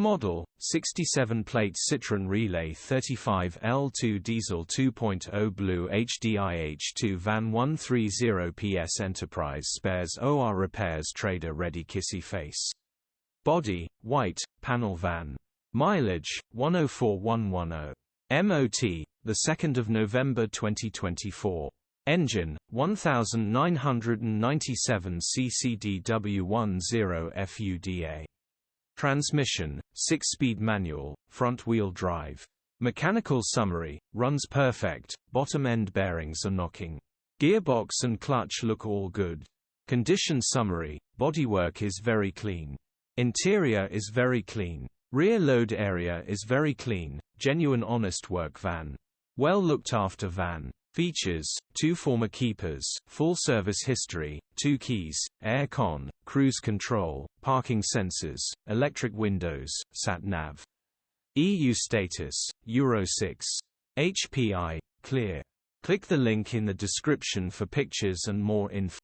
Model, 67-plate Citroën Relay 35L2 Diesel 2.0 BlueHDi H2 van 130 PS Enterprise Spares OR Repairs Trader Ready Kissy Face. Body, white, panel van. Mileage, 104,110. MOT, 2 November 2024. Engine, 1997 CCDW10 FUDA. Transmission, 6-speed manual, front-wheel drive. Mechanical summary, runs perfect, bottom-end bearings are knocking. Gearbox and clutch look all good. Condition summary, bodywork is very clean. Interior is very clean. Rear load area is very clean, genuine honest work van. Well looked after van. Features, 2 former keepers, full service history, 2 keys, air con, cruise control, parking sensors, electric windows, sat-nav. EU status, Euro 6. HPI, clear. Click the link in the description for pictures and more info.